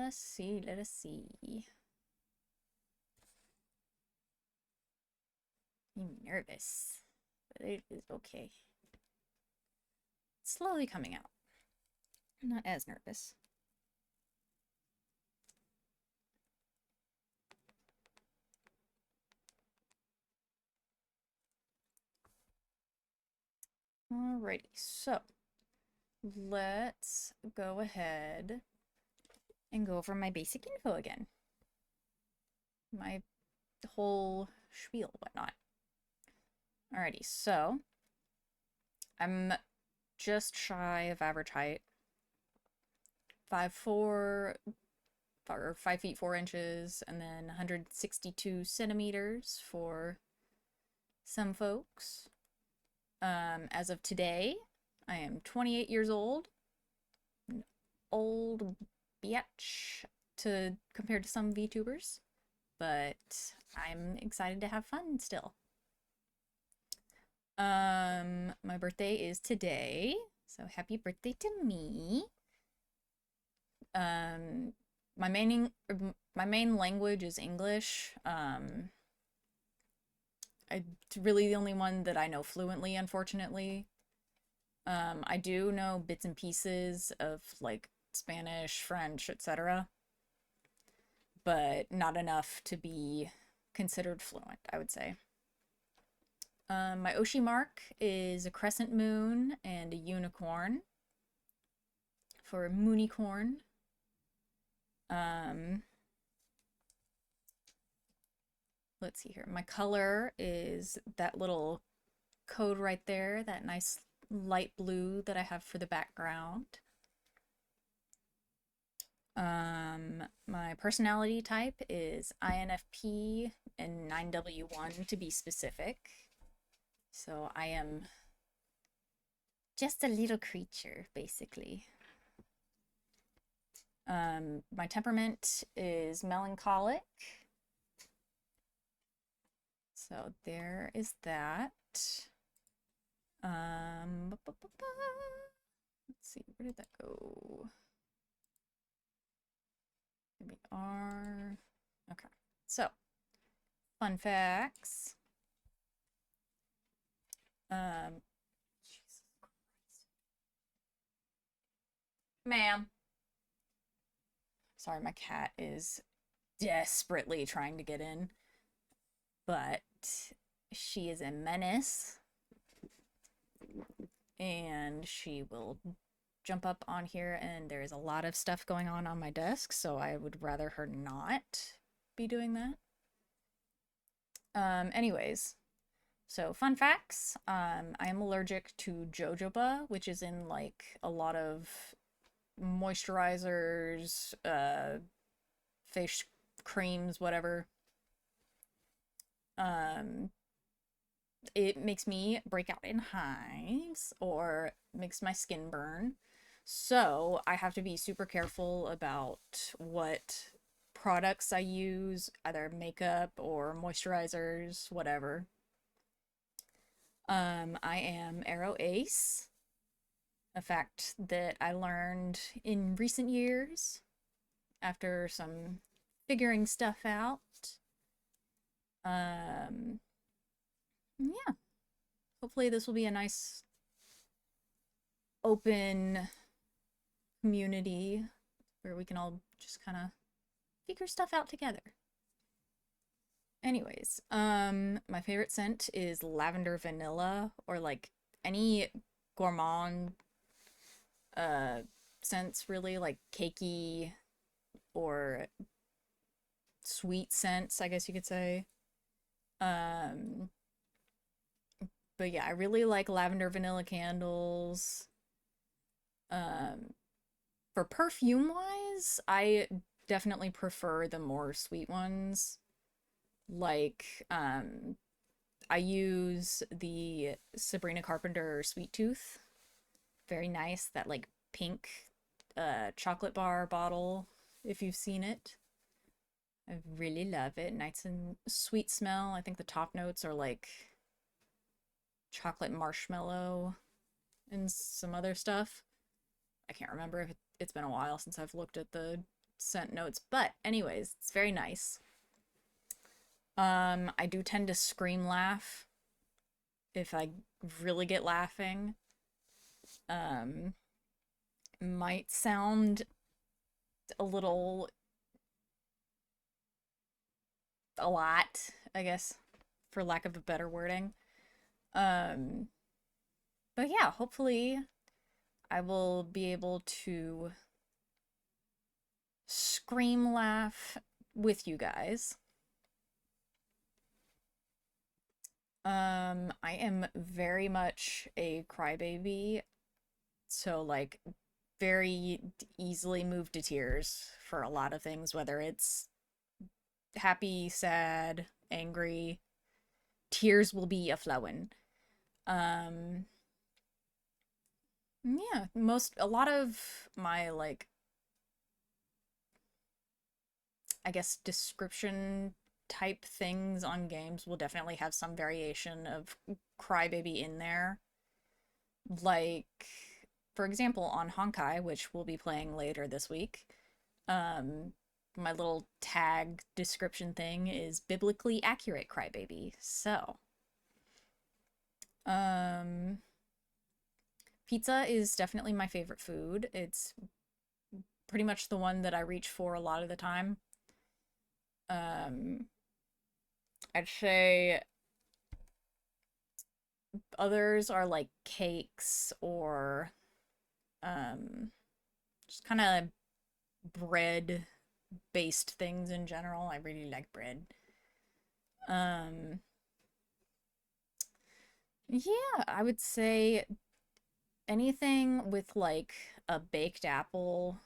Let's see, let us see. I'm nervous, but it is okay. It's slowly coming out. I'm not as nervous. Alrighty, so let's go ahead and go over my basic info again. My whole spiel, whatnot. Alrighty, so I'm just shy of average height. 5'4", or 5 feet 4 inches, and then 162 centimeters for some folks. As of today, I am 28 years old. An old bitch to compared to some VTubers, but I'm excited to have fun still. My birthday is today, so happy birthday to me. My main language is English. It's really the only one that I know fluently, unfortunately. I do know bits and pieces of like Spanish, French, etc., but not enough to be considered fluent, I would say. My Oshi mark is a crescent moon and a unicorn for Moonicorn. Let's see here. My color is that little code right there, that nice light blue that I have for the background. My personality type is INFP and 9W1 to be specific. So I am just a little creature, basically. My temperament is melancholic. So there is that. Let's see, where did that go? Here we are. Okay, so fun facts. Jesus Christ. Ma'am. Sorry, my cat is desperately trying to get in, but she is a menace, and she will jump up on here, and there is a lot of stuff going on my desk, so I would rather her not be doing that. Anyways, so fun facts. I am allergic to jojoba, which is in like a lot of moisturizers, face creams, whatever. It makes me break out in hives or makes my skin burn. So I have to be super careful about what products I use, either makeup or moisturizers, whatever. I am Aero Ace, a fact that I learned in recent years after some figuring stuff out. Yeah. Hopefully this will be a nice open community where we can all just kind of figure stuff out together. Anyways, my favorite scent is lavender vanilla, or like any gourmand scents, really, like cakey or sweet scents, I guess you could say. Um, but yeah, I really like lavender vanilla candles. Um, for perfume wise, I definitely prefer the more sweet ones. Like, I use the Sabrina Carpenter Sweet Tooth. Very nice. That like pink chocolate bar bottle, if you've seen it. I really love it. Nice and sweet smell. I think the top notes are like chocolate marshmallow and some other stuff. I can't remember if it's been a while since I've looked at the scent notes. But anyways, it's very nice. I do tend to scream laugh if I really get laughing. Um, might sound a little, a lot, I guess, for lack of a better wording. Um, but yeah, hopefully I will be able to scream laugh with you guys. I am very much a crybaby, so like very easily moved to tears for a lot of things, whether it's happy, sad, angry. Tears will be a flowing. Um, yeah, a lot of my like, I guess description type things on games will definitely have some variation of crybaby in there. Like, for example, on Honkai, which we'll be playing later this week, um, my little tag description thing is biblically accurate crybaby. So, um, pizza is definitely my favorite food. It's pretty much the one that I reach for a lot of the time. Um, I'd say others are like cakes or just kind of bread based things in general. I really like bread. Um, yeah, I would say anything with like a baked apple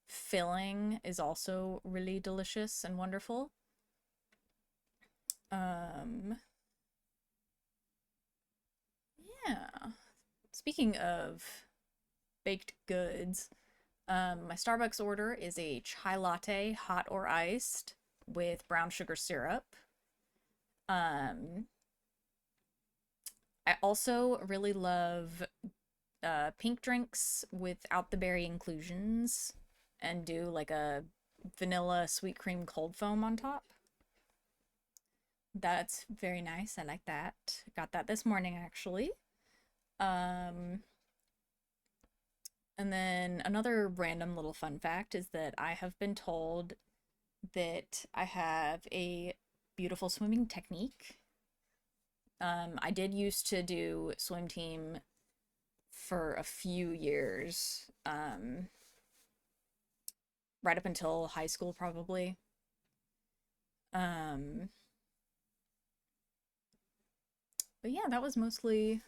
filling is also really delicious and wonderful. Um, yeah. Speaking of baked goods, my Starbucks order is a chai latte, hot or iced, with brown sugar syrup. Um, I also really love pink drinks without the berry inclusions and do like a vanilla sweet cream cold foam on top. That's very nice. I like that. Got that this morning actually. Um, and then another random little fun fact is that I have been told that I have a beautiful swimming technique. I did used to do swim team for a few years, right up until high school, probably. Um, but yeah, that was mostly.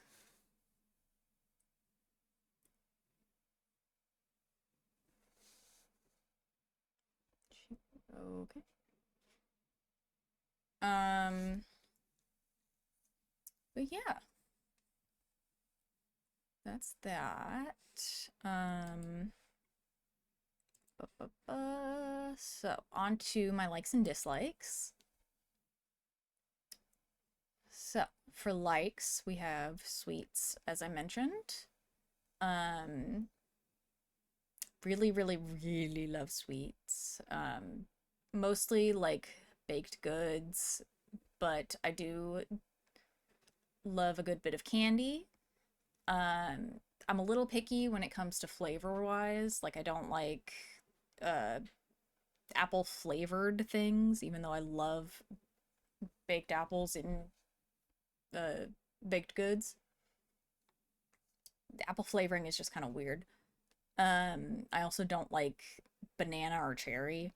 Okay. Um, but yeah, that's that. Um, so on to my likes and dislikes. So for likes, we have sweets, as I mentioned. Um, really, really, really love sweets. Mostly like baked goods, but I do love a good bit of candy. Um, I'm a little picky when it comes to flavor wise. Like I don't like uh apple flavored things, even though I love baked apples in uh baked goods. The apple flavoring is just kind of weird. I also don't like banana or cherry,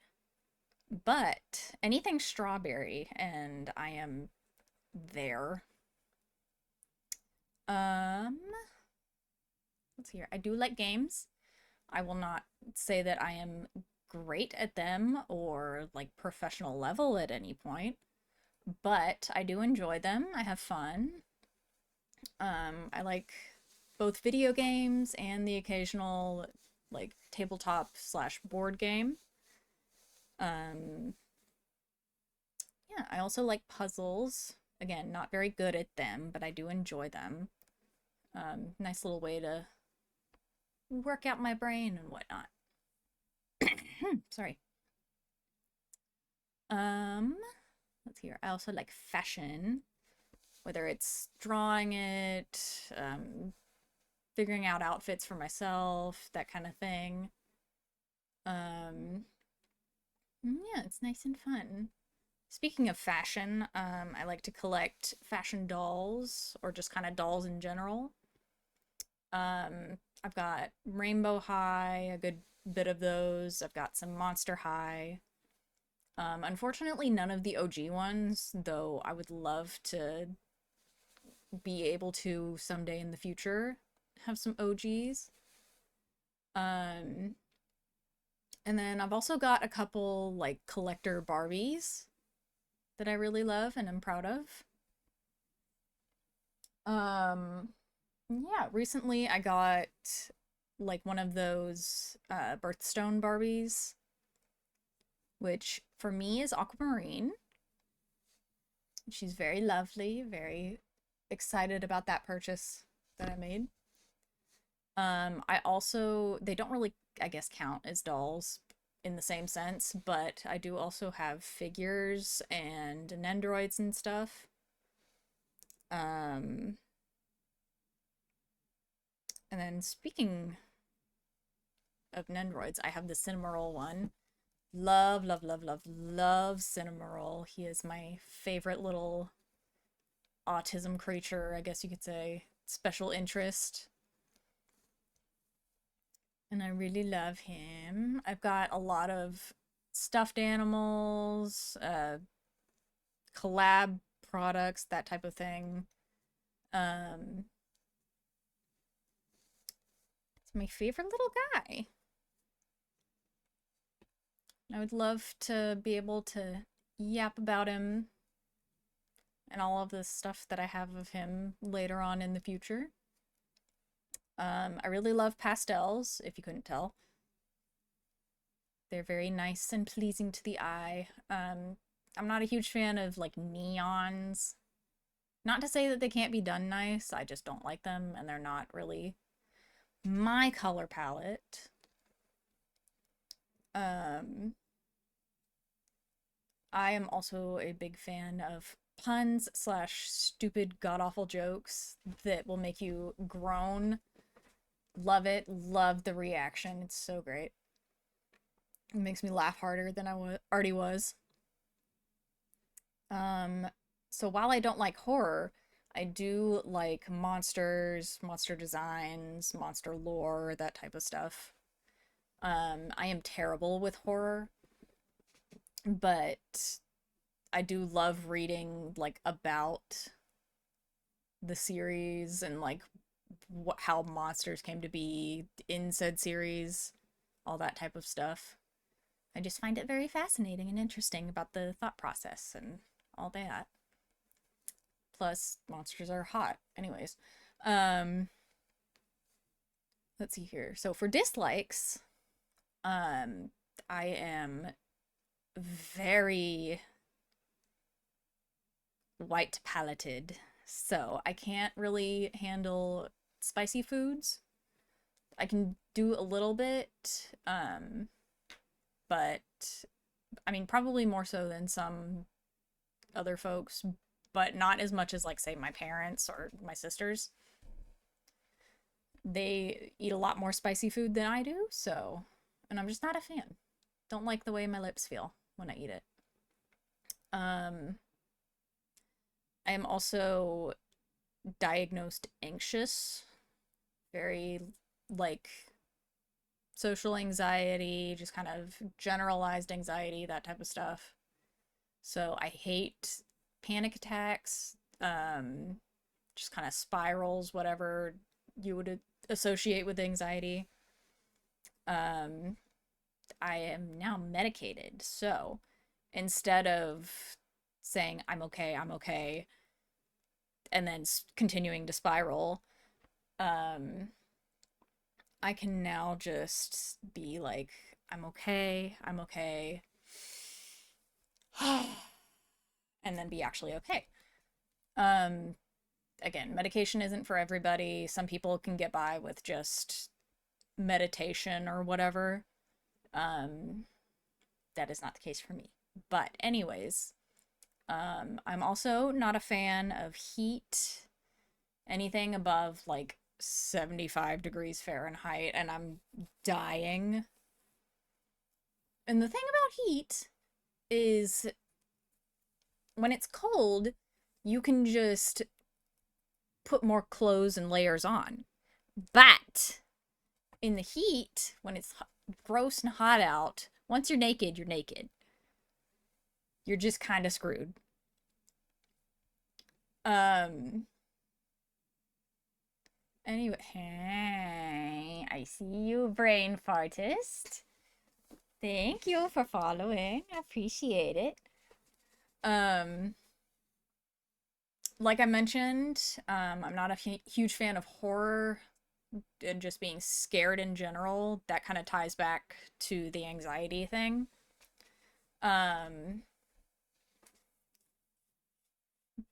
but anything strawberry, and I am there. Um, let's see here. I do like games. I will not say that I am great at them or like professional level at any point, but I do enjoy them. I have fun. I like both video games and the occasional like tabletop slash board game. Um, yeah, I also like puzzles. Again, not very good at them, but I do enjoy them. Nice little way to work out my brain and whatnot. Sorry. Let's see here. I also like fashion, whether it's drawing it, figuring out outfits for myself, that kind of thing. Um, yeah, it's nice and fun. Speaking of fashion, I like to collect fashion dolls or just kind of dolls in general. I've got Rainbow High, a good bit of those. I've got some Monster High. Unfortunately, none of the OG ones, though I would love to be able to someday in the future have some OGs. Um, and then I've also got a couple like collector Barbies that I really love and am proud of. Um, yeah, recently I got like one of those birthstone Barbies, which for me is aquamarine. She's very lovely, very excited about that purchase that I made. I also, they don't really, I guess, count as dolls in the same sense, but I do also have figures and Nendoroids and stuff. Um, and then speaking of Nendoroids, I have the Cinnamoroll one. Love, love, love, love, love Cinnamoroll. He is my favorite little autism creature, I guess you could say. Special interest. And I really love him. I've got a lot of stuffed animals, collab products, that type of thing. Um, it's my favorite little guy. I would love to be able to yap about him and all of the stuff that I have of him later on in the future. I really love pastels, if you couldn't tell. They're very nice and pleasing to the eye. I'm not a huge fan of like neons. Not to say that they can't be done nice, I just don't like them and they're not really my color palette. Um, I am also a big fan of puns slash stupid god awful jokes that will make you groan. Love it. Love the reaction. It's so great. It makes me laugh harder than I already was. Um, so while I don't like horror, I do like monsters, monster designs, monster lore, that type of stuff. I am terrible with horror, but I do love reading like about the series and like how monsters came to be in said series, all that type of stuff. I just find it very fascinating and interesting about the thought process and all that. Plus, monsters are hot. Anyways, um, let's see here. So for dislikes, um, I am very white palated, so I can't really handle spicy foods. I can do a little bit, but I mean, probably more so than some other folks, but not as much as, like, say, my parents or my sisters. They eat a lot more spicy food than I do, so, and I'm just not a fan. Don't like the way my lips feel when I eat it. Um, I am also diagnosed anxious, very like social anxiety, just kind of generalized anxiety, that type of stuff. So I hate panic attacks, just kind of spirals, whatever you would associate with anxiety. Um, I am now medicated. So instead of saying, I'm okay, and then continuing to spiral, um, I can now just be like, I'm okay, and then be actually okay. Um, Again, medication isn't for everybody. Some people can get by with just meditation or whatever. Um, that is not the case for me. But anyways, I'm also not a fan of heat, anything above like 75 degrees Fahrenheit, and I'm dying. And the thing about heat is when it's cold, you can just put more clothes and layers on. But in the heat, when it's gross and hot out, once you're naked, you're naked. You're just kind of screwed. Anyway, hey, I see you, brain fartist. Thank you for following. I appreciate it. Like I mentioned, I'm not a huge fan of horror and just being scared in general. That kind of ties back to the anxiety thing.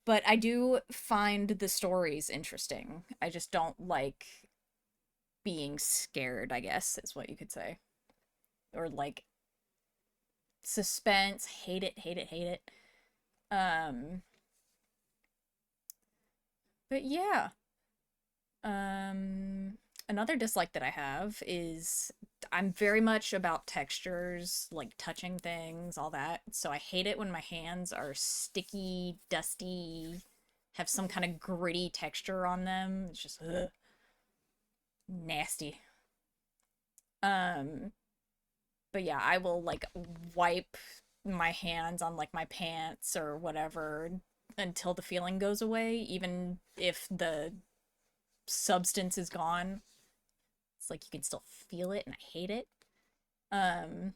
But I do find the stories interesting. I just don't like being scared, I guess, is what you could say. Or like suspense, hate it, hate it, hate it. But yeah. Another dislike that I have is I'm very much about textures, like touching things, all that. So I hate it when my hands are sticky, dusty, have some kind of gritty texture on them. It's just ugh, nasty. Um, but yeah, I will like wipe my hands on like my pants or whatever until the feeling goes away, even if the substance is gone. It's like you can still feel it and I hate it. Um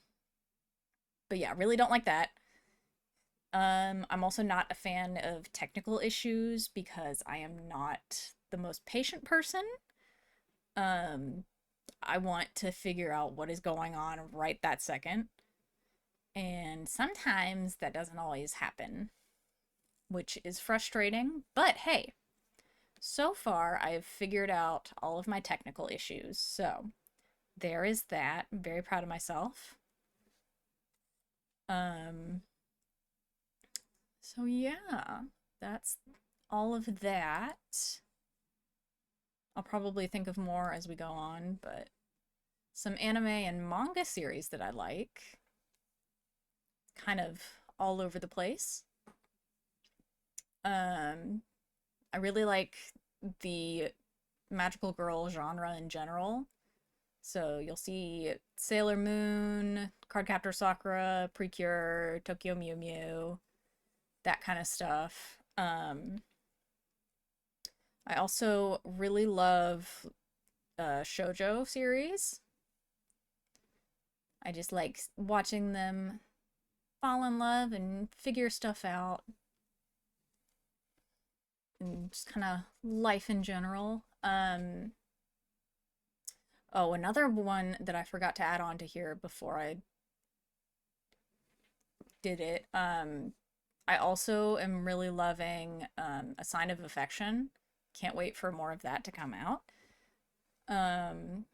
but yeah, really don't like that. I'm also not a fan of technical issues because I am not the most patient person. Um I want to figure out what is going on right that second. And sometimes that doesn't always happen, which is frustrating, but hey, so far I've figured out all of my technical issues. So, there is that. I'm very proud of myself. Um, so yeah, that's all of that. I'll probably think of more as we go on, but some anime and manga series that I like. Kind of all over the place. Um, I really like the magical girl genre in general. So you'll see Sailor Moon, Cardcaptor Sakura, Precure, Tokyo Mew Mew, that kind of stuff. I also really love shoujo series. I just like watching them fall in love and figure stuff out, and just kind of life in general. Oh, another one that I forgot to add on to here before I did it. I also am really loving A Sign of Affection. Can't wait for more of that to come out. Um,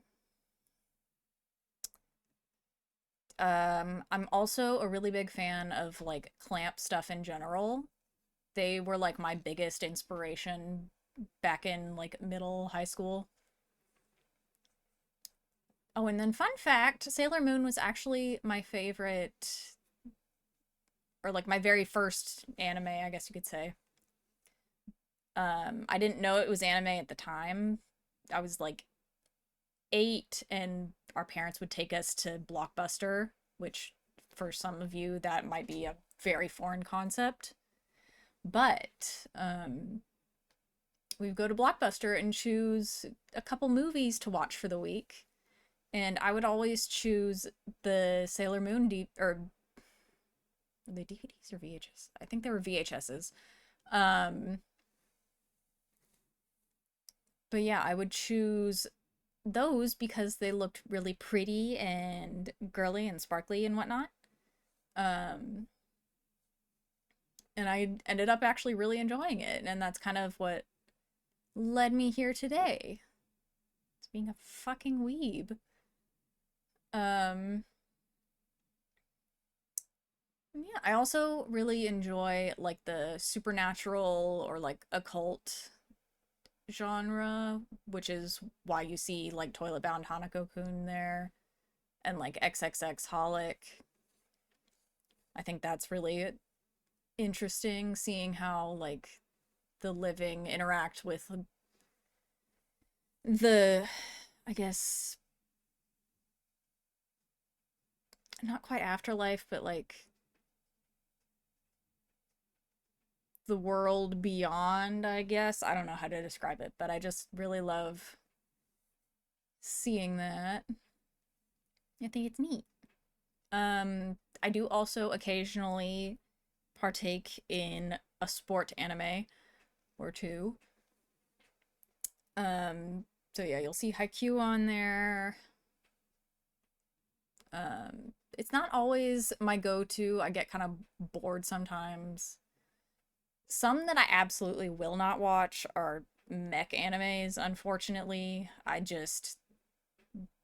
I'm also a really big fan of like Clamp stuff in general. They were like my biggest inspiration back in like middle high school. Oh, and then fun fact, Sailor Moon was actually my favorite, or like my very first anime, I guess you could say. I didn't know it was anime at the time. I was like 8 and our parents would take us to Blockbuster, which for some of you that might be a very foreign concept. But we'd go to Blockbuster and choose a couple movies to watch for the week. And I would always choose the Sailor Moon or were they DVDs or VHS? I think they were VHSs. Um, but yeah, I would choose those because they looked really pretty and girly and sparkly and whatnot. Um, and I ended up actually really enjoying it, and that's kind of what led me here today. It's being a fucking weeb. Um, Yeah, I also really enjoy like the supernatural or like occult genre, which is why you see like Toilet Bound Hanako-kun there and like XXX Holic. I think that's really interesting seeing how like the living interact with the, I guess, not quite afterlife, but like the world beyond, I guess. I don't know how to describe it, but I just really love seeing that. I think it's neat. I do also occasionally partake in a sport anime or two. Um, so yeah, you'll see Haikyuu on there. It's not always my go-to. I get kind of bored sometimes. Some that I absolutely will not watch are mech animes, unfortunately.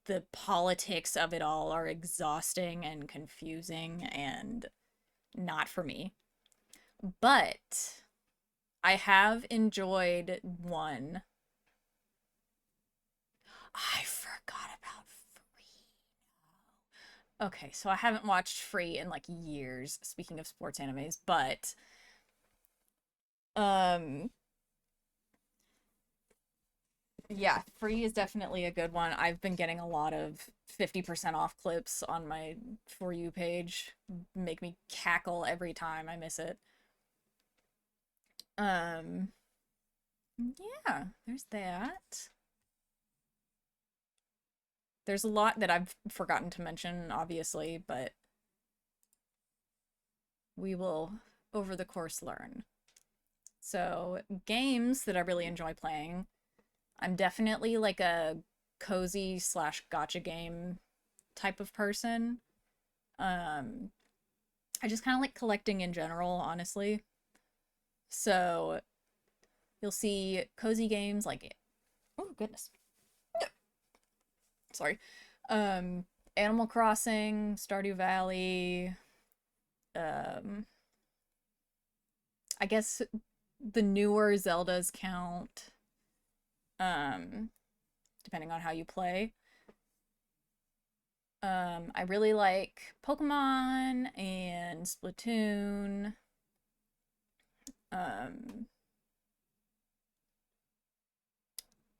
The politics of it all are exhausting and confusing and not for me. But I have enjoyed one. I forgot about Free. Okay, so I haven't watched Free in like years, speaking of sports animes, but um yeah, Free is definitely a good one. I've been getting a lot of 50% off clips on my For You page. Make me cackle every time I miss it. Um, yeah, there's that. There's a lot that I've forgotten to mention, obviously, but we will, over the course, learn. So, games that I really enjoy playing, I'm definitely like a cozy slash gotcha game type of person. Um, I just kind of like collecting in general, honestly. So you'll see cozy games like, oh goodness, sorry, um, Animal Crossing, Stardew Valley. Um, I guess the newer Zeldas count, um, depending on how you play. I really like Pokemon and Splatoon. Um,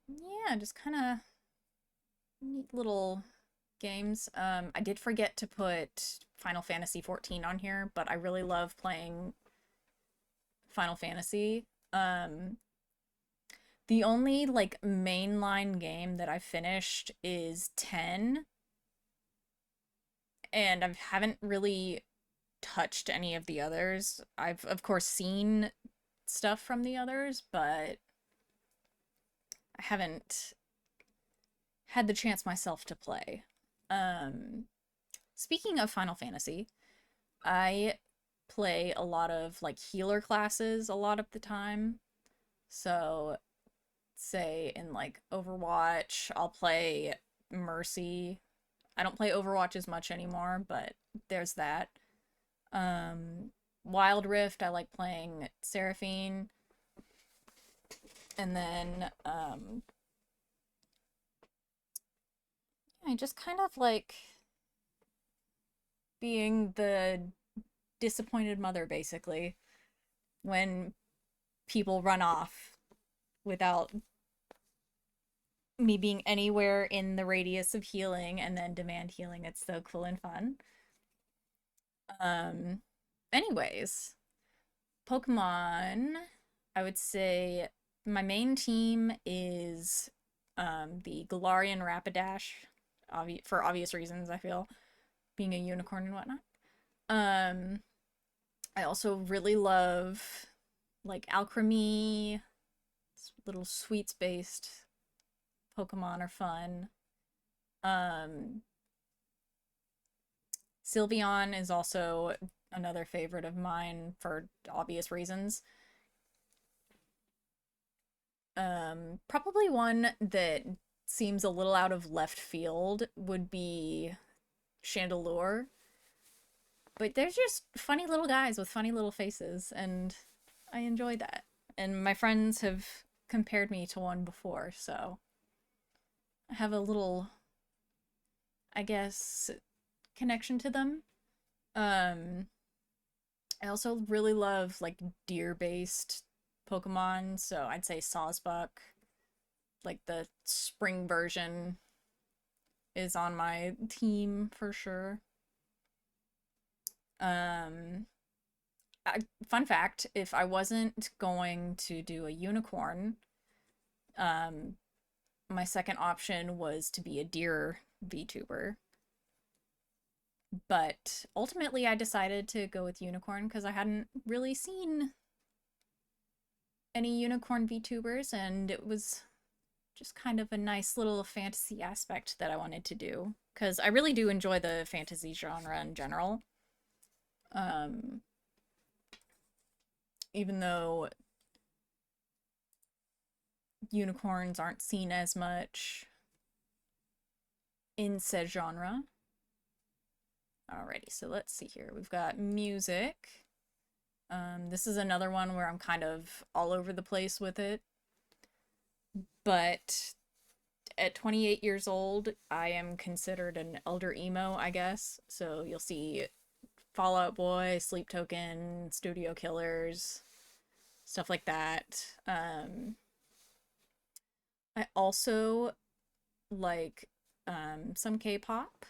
yeah, just kind of neat little games. I did forget to put Final Fantasy 14 on here, but I really love playing Final Fantasy. The only like mainline game that I finished is 10, and I haven't really touched any of the others. I've of course seen stuff from the others, but I haven't had the chance myself to play. Um, Speaking of Final Fantasy, I play a lot of like healer classes a lot of the time. So, say in like Overwatch, I'll play Mercy. I don't play Overwatch as much anymore, but there's that. Um, Wild Rift, I like playing Seraphine. And then I just kind of like being the disappointed mother basically when people run off without me being anywhere in the radius of healing and then demand healing. It's so cool and fun. Um, Anyways, Pokemon, I would say my main team is the Galarian Rapidash, for obvious reasons, I feel, being a unicorn and whatnot. Um, I also really love like Alchemy, little sweets based Pokemon are fun. Um, Sylveon is also another favorite of mine for obvious reasons. Probably one that seems a little out of left field would be Chandelure. But they're just funny little guys with funny little faces, and I enjoy that. And my friends have compared me to one before, so I have a little, I guess, connection to them. Um, I also really love like deer-based Pokemon, so I'd say Sawsbuck, like the spring version, is on my team for sure. Um, Fun fact, if I wasn't going to do a unicorn, um, my second option was to be a deer VTuber. But ultimately, I decided to go with unicorn because I hadn't really seen any unicorn VTubers, and it was just kind of a nice little fantasy aspect that I wanted to do because I really do enjoy the fantasy genre in general. Um, Even though unicorns aren't seen as much in said genre. Alrighty, so let's see here. We've got music. This is another one where I'm kind of all over the place with it. But at 28 years old, I am considered an elder emo, I guess. So you'll see Fall Out Boy, Sleep Token, Studio Killers, stuff like that. I also like some K-pop.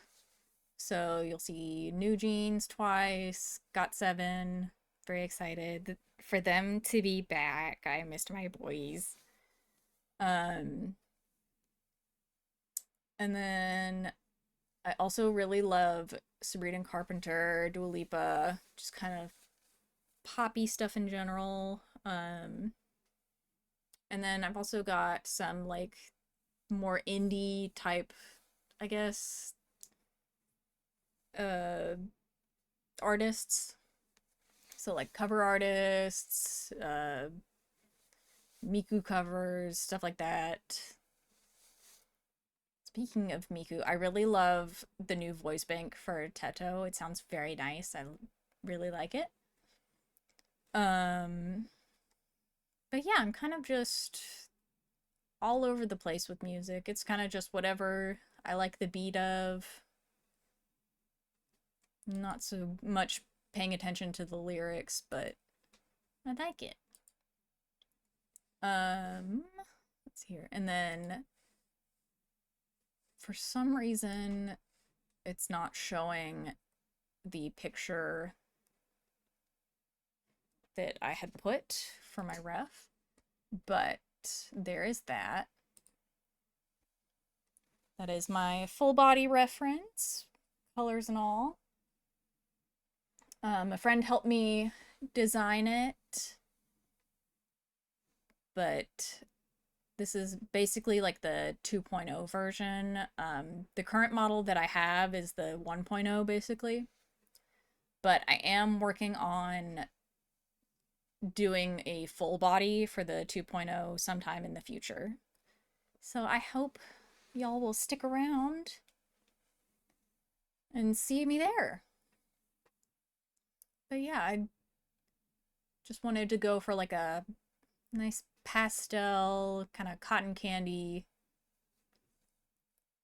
So you'll see New Jeans twice, GOT7. Very excited for them to be back. I missed my boys. Um, and then I also really love Sabrina Carpenter, Dua Lipa, just kind of poppy stuff in general. And then I've also got some like more indie type, I guess, uh, artists. So like cover artists, Miku covers, stuff like that. Speaking of Miku, I really love the new voice bank for Teto. It sounds very nice. I really like it. Um, but yeah, I'm kind of just all over the place with music. It's kind of just whatever I like the beat of. Not so much paying attention to the lyrics, but I like it. Let's see here. And then for some reason it's not showing the picture that I had put for my ref, but there is that. That is my full body reference, colors and all. A friend helped me design it, but this is basically like the 2.0 version. The current model that I have is the 1.0 basically, but I am working on doing a full body for the 2.0 sometime in the future. So I hope y'all will stick around and see me there. But yeah, I just wanted to go for like a nice pastel, kind of cotton candy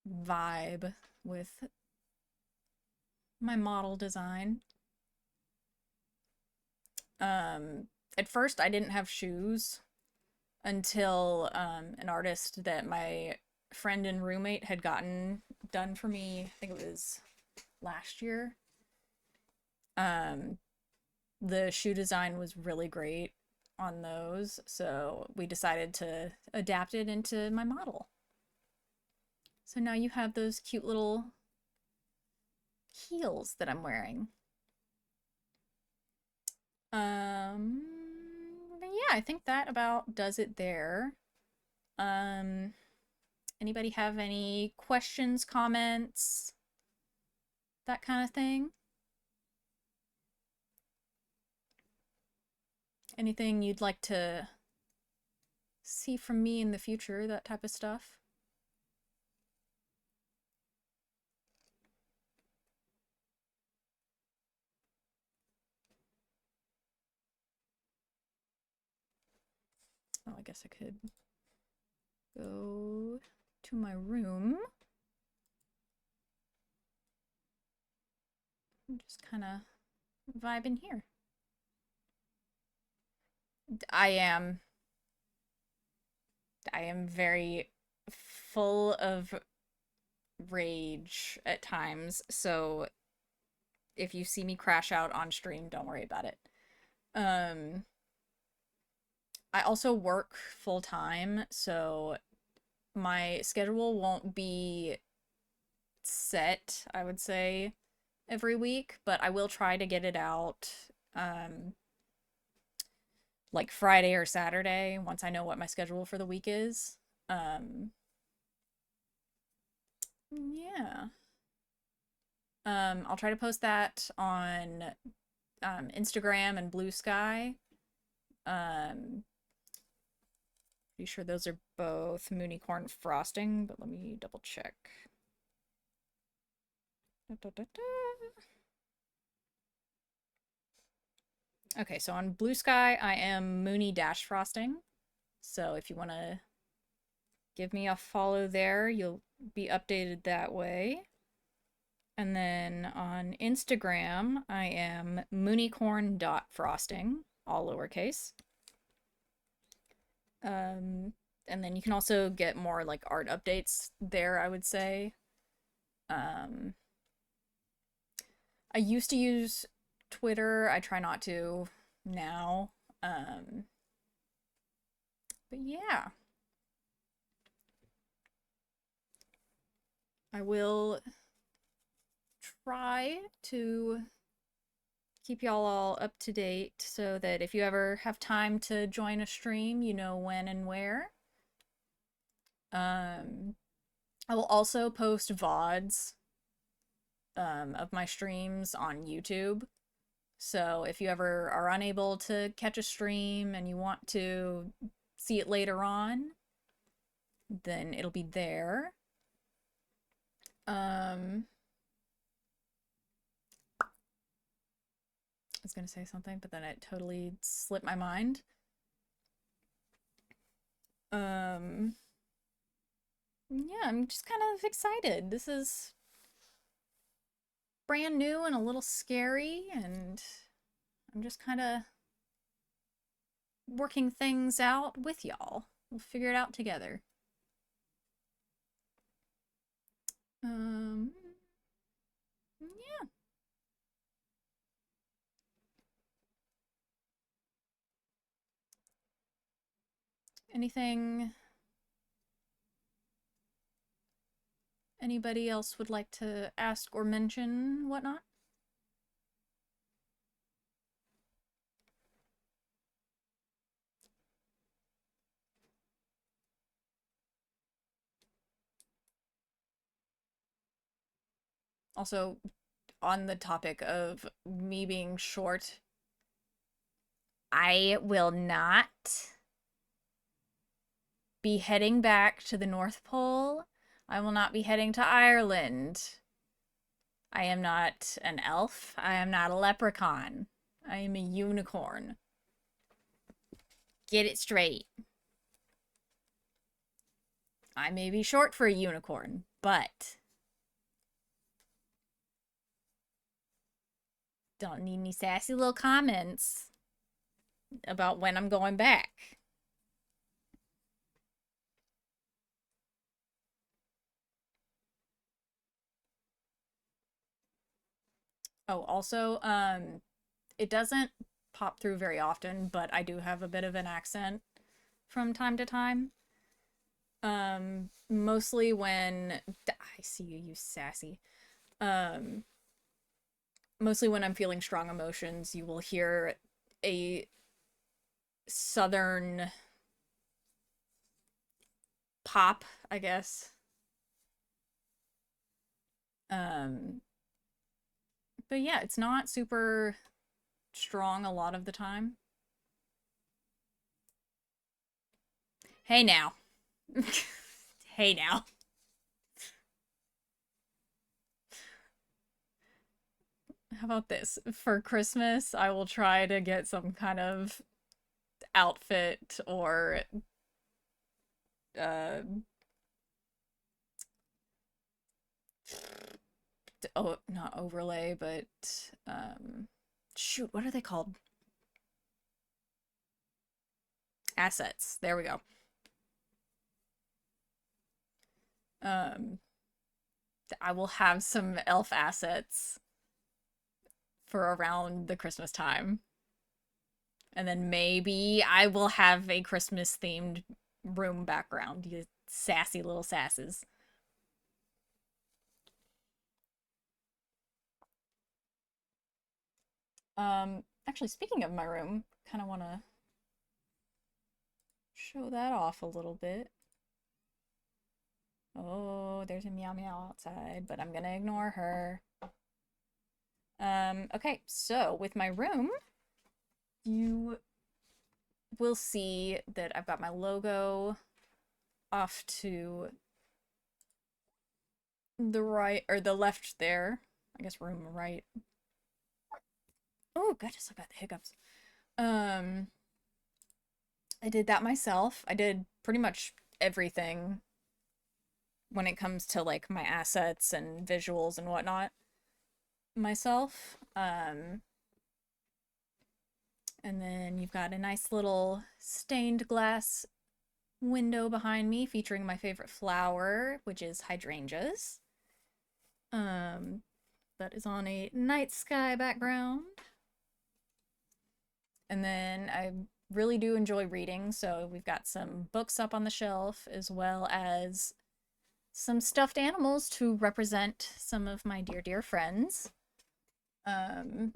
vibe with my model design. At first, I didn't have shoes until an artist that my friend and roommate had gotten done for me. I think it was last year. The shoe design was really great on those, so we decided to adapt it into my model. So now you have those cute little heels that I'm wearing. But yeah, I think that about does it there. Um, Anybody have any questions, comments, that kind of thing? Anything you'd like to see from me in the future, that type of stuff? I guess I could go to my room. I'm just kind of vibing here. I am very full of rage at times, so if you see me crash out on stream, don't worry about it. Um, I also work full time, so my schedule won't be set, I would say, every week, but I will try to get it out like Friday or Saturday once I know what my schedule for the week is. Yeah. I'll try to post that on Instagram and Blue Sky. Pretty sure those are both Mooneycorn frosting, but let me double check. Da, da, da, da. Okay, so on Blue Sky, I am Mooney Dash Frosting. So if you want to give me a follow there, you'll be updated that way. And then on Instagram, I am mooneycorn.frosting, all lowercase. And then you can also get more like art updates there, I would say. I used to use Twitter. I try not to now. But yeah. I will try to keep y'all all up to date so that if you ever have time to join a stream, you know when and where. I will also post VODs of my streams on YouTube. So if you ever are unable to catch a stream and you want to see it later on, then it'll be there. I was gonna say something, but then it totally slipped my mind. Yeah, I'm just kind of excited. This is brand new and a little scary, and I'm just kind of working things out with y'all. We'll figure it out together. Yeah. Anything anybody else would like to ask or mention, whatnot? Also, on the topic of me being short, I will not be heading back to the North Pole. I will not be heading to Ireland. I am not an elf. I am not a leprechaun. I am a unicorn. Get it straight. I may be short for a unicorn, but don't need any sassy little comments about when I'm going back. Oh, also, it doesn't pop through very often, but I do have a bit of an accent from time to time. Mostly when I see you sassy. Mostly when I'm feeling strong emotions, you will hear a southern pop, I guess. But yeah, it's not super strong a lot of the time. Hey now. Hey now. How about this? For Christmas, I will try to get some kind of outfit or uh oh, not overlay, but shoot, what are they called? Assets. There we go. Um, I will have some elf assets for around the Christmas time. And then maybe I will have a Christmas themed room background. You sassy little sasses. Actually, speaking of my room, kind of want to show that off a little bit. Oh, there's a meow meow outside, but I'm gonna ignore her. Okay, so with my room, you will see that I've got my logo off to the right, or the left there. I guess room right. Oh, goodness, I've got the hiccups. Um, I did that myself. I did pretty much everything when it comes to like my assets and visuals and whatnot myself. And then you've got a nice little stained glass window behind me featuring my favorite flower, which is hydrangeas. Um, that is on a night sky background. And then I really do enjoy reading, so we've got some books up on the shelf as well as some stuffed animals to represent some of my dear, dear friends. Um,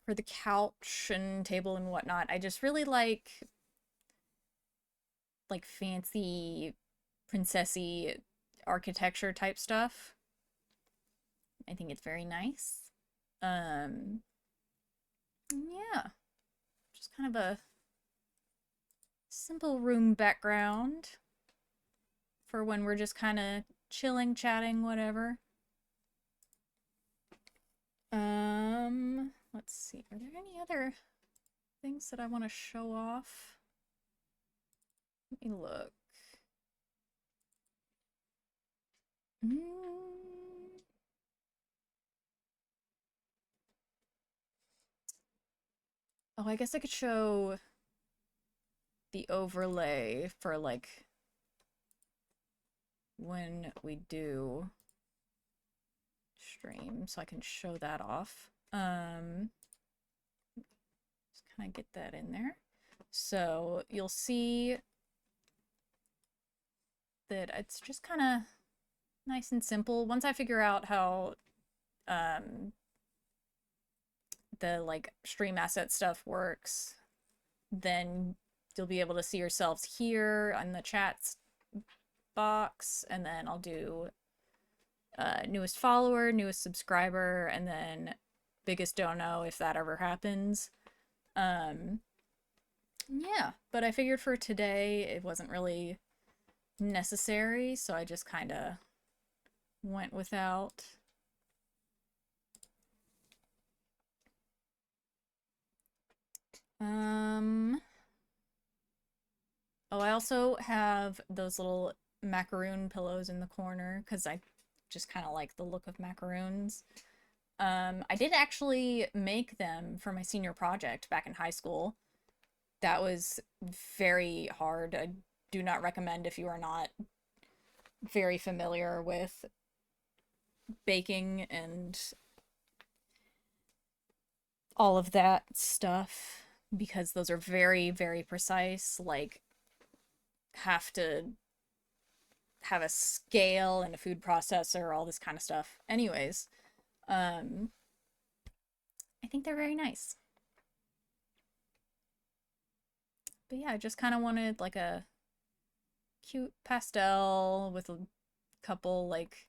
for the couch and table and whatnot, I just really like fancy princessy architecture type stuff. I think it's very nice. Um, yeah, just kind of a simple room background for when we're just kind of chilling, chatting, whatever. Let's see. Are there any other things that I want to show off? Let me look. Oh, I guess I could show the overlay for like when we do stream, so I can show that off. Just kind of get that in there. So you'll see that it's just kind of nice and simple. Once I figure out how the like stream asset stuff works, then you'll be able to see yourselves here on the chats box, and then I'll do newest follower, newest subscriber, and then biggest dono if that ever happens. Yeah, but I figured for today it wasn't really necessary, so I just kind of went without. Oh, I also have those little macaroon pillows in the corner because I just kind of like the look of macaroons. I did actually make them for my senior project back in high school. That was very hard. I do not recommend if you are not very familiar with baking and all of that stuff because those are very, very precise. Like, have to have a scale and a food processor, all this kind of stuff. Anyways, I think they're very nice. But yeah, I just kind of wanted like a cute pastel with a couple like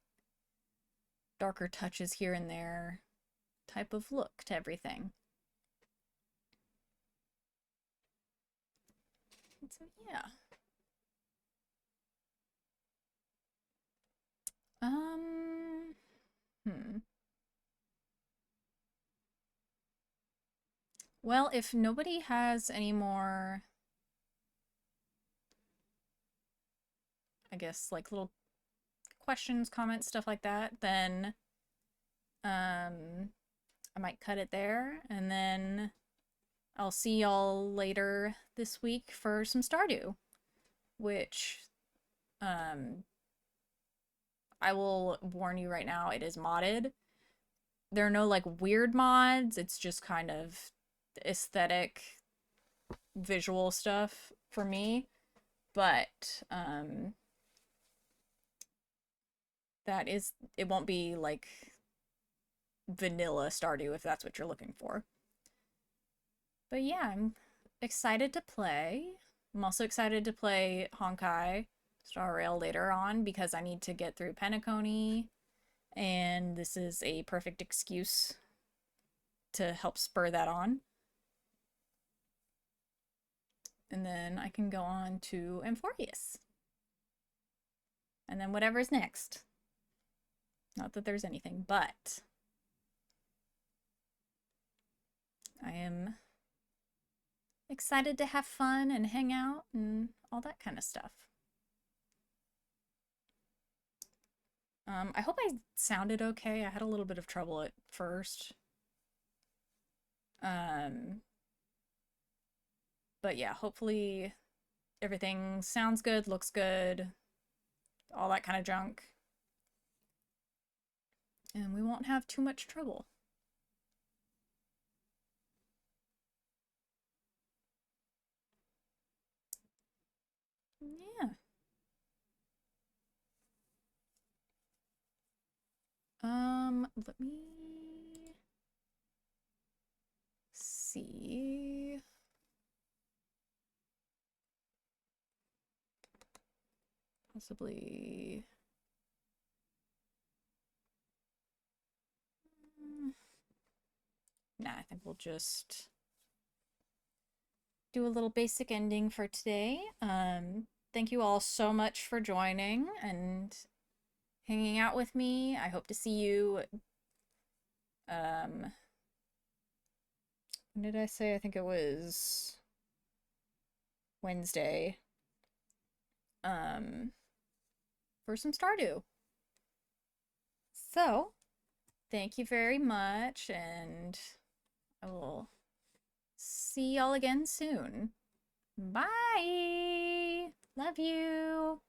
darker touches here and there type of look to everything. And so yeah. Um, hmm. Well, if nobody has any more I guess like little questions, comments, stuff like that, then I might cut it there, and then I'll see y'all later this week for some Stardew, which um I will warn you right now, it is modded. There are no like weird mods, it's just kind of aesthetic visual stuff for me, but it won't be like vanilla Stardew if that's what you're looking for. But yeah, I'm excited to play. I'm also excited to play Honkai Star Rail later on because I need to get through Penacony, and this is a perfect excuse to help spur that on. And then I can go on to Amphorius. And then whatever's next. Not that there's anything, but I am excited to have fun and hang out and all that kind of stuff. I hope I sounded okay. I had a little bit of trouble at first. But yeah, hopefully everything sounds good, looks good, all that kind of junk. And we won't have too much trouble. Yeah. Let me see. Possibly. Nah, I think we'll just do a little basic ending for today. Thank you all so much for joining and hanging out with me. I hope to see you. When did I say? I think it was Wednesday. For some Stardew. So, thank you very much, and I will see y'all again soon. Bye! Love you!